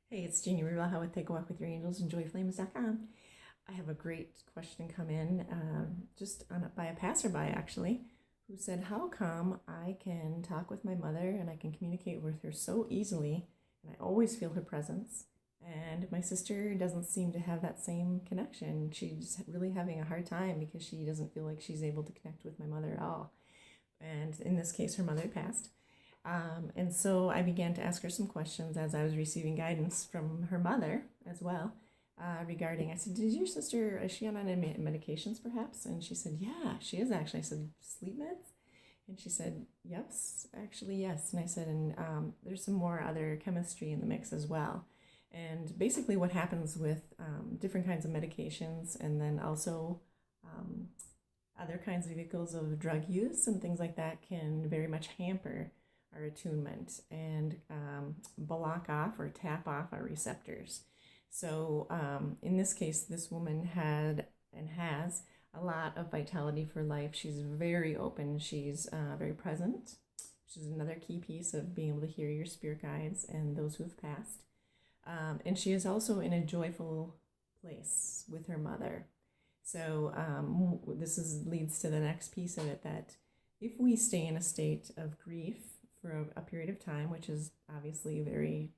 Hey, it's Jeannie Blaha with Take a Walk with Your Angels and joyflames.com. I have a great question come in by a passerby actually, who said, how come I can talk with my mother and I can communicate with her so easily and I always feel her presence, and my sister doesn't seem to have that same connection? She's really having a hard time because she doesn't feel like she's able to connect with my mother at all. And in this case, her mother passed. And so I began to ask her some questions as I was receiving guidance from her mother as well, regarding, I said, is she on any medications perhaps? And she said, yeah, she is actually. I said, sleep meds? And she said, yes, actually, yes. And I said, and there's some more other chemistry in the mix as well. And basically what happens with different kinds of medications, and then also other kinds of vehicles of drug use and things like that, can very much hamper our attunement and block off or tap off our receptors. So in this case, this woman had and has a lot of vitality for life. She's very open. She's very present, which is another key piece of being able to hear your spirit guides and those who have passed. And she is also in a joyful place with her mother. So leads to the next piece of it, that if we stay in a state of grief for a period of time, which is obviously very,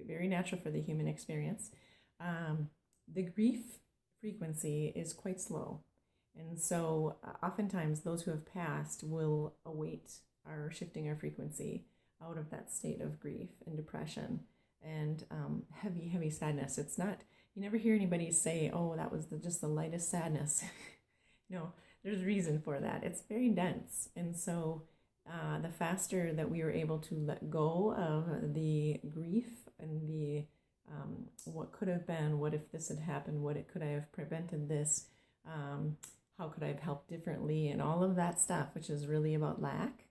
very natural for the human experience, the grief frequency is quite slow. And so oftentimes those who have passed will await our shifting our frequency out of that state of grief and depression and heavy, heavy sadness. It's not, you never hear anybody say, oh, that was just the lightest sadness. No, there's a reason for that. It's very dense. And so the faster that we are able to let go of the grief and the what could have been, what if this had happened, could I have prevented this, how could I have helped differently, and all of that stuff, which is really about lack,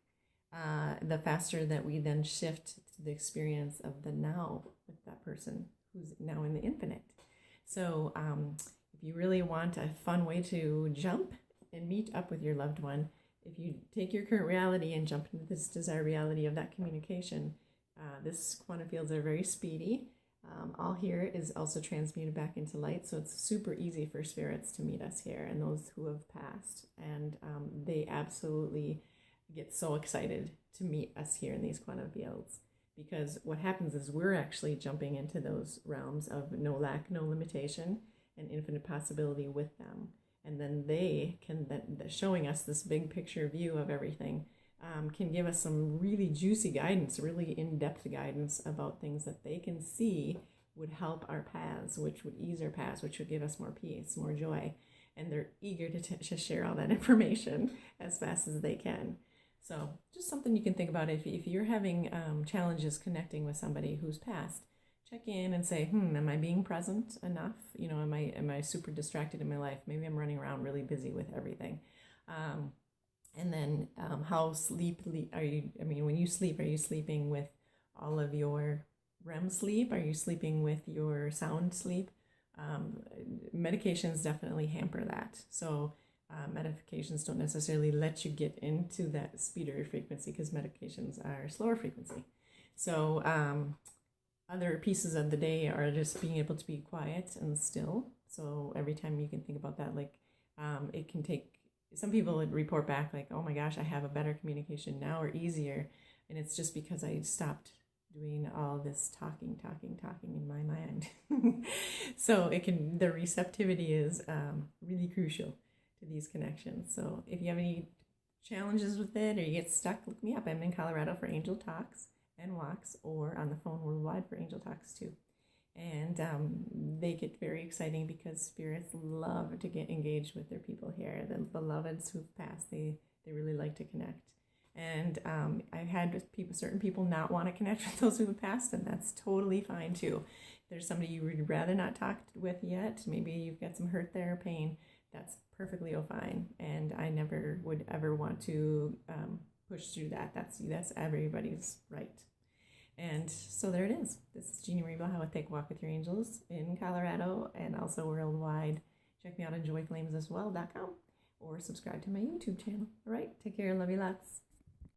the faster that we then shift to the experience of the now with that person who's now in the infinite. So if you really want a fun way to jump and meet up with your loved one, if you take your current reality and jump into this desired reality of that communication, this quantum fields are very speedy. All here is also transmuted back into light, so it's super easy for spirits to meet us here and those who have passed. And they absolutely get so excited to meet us here in these quantum fields, because what happens is we're actually jumping into those realms of no lack, no limitation, and infinite possibility with them. And then they can, showing us this big picture view of everything, can give us some really juicy guidance, really in-depth guidance about things that they can see would help our paths, which would ease our paths, which would give us more peace, more joy. And they're eager to share all that information as fast as they can. So just something you can think about if you're having challenges connecting with somebody who's passed. Check in and say, am I being present enough? You know, am I super distracted in my life? Maybe I'm running around really busy with everything. And then how sleepily are you? I mean, when you sleep, are you sleeping with all of your REM sleep? Are you sleeping with your sound sleep? Medications definitely hamper that. So medications don't necessarily let you get into that speedier frequency, because medications are slower frequency. So other pieces of the day are just being able to be quiet and still. So every time you can think about that, like it can take, some people would report back like, oh my gosh, I have a better communication now, or easier. And it's just because I stopped doing all this talking in my mind. So the receptivity is really crucial to these connections. So if you have any challenges with it or you get stuck, look me up. I'm in Colorado for Angel Talks and Walks, or on the phone worldwide for Angel Talks too. And they get very exciting because spirits love to get engaged with their people here. The beloveds who've passed, they really like to connect. And I've had certain people not want to connect with those who have passed, and that's totally fine too. If there's somebody you would rather not talk with yet, maybe you've got some hurt there, pain, that's perfectly fine. And I never would ever want to push through that. That's everybody's right. And so there it is. This is Jeannie Blaha with Take a Walk with Your Angels in Colorado and also worldwide. Check me out on joyflamesaswell.com or subscribe to my YouTube channel. All right, take care. Love you lots.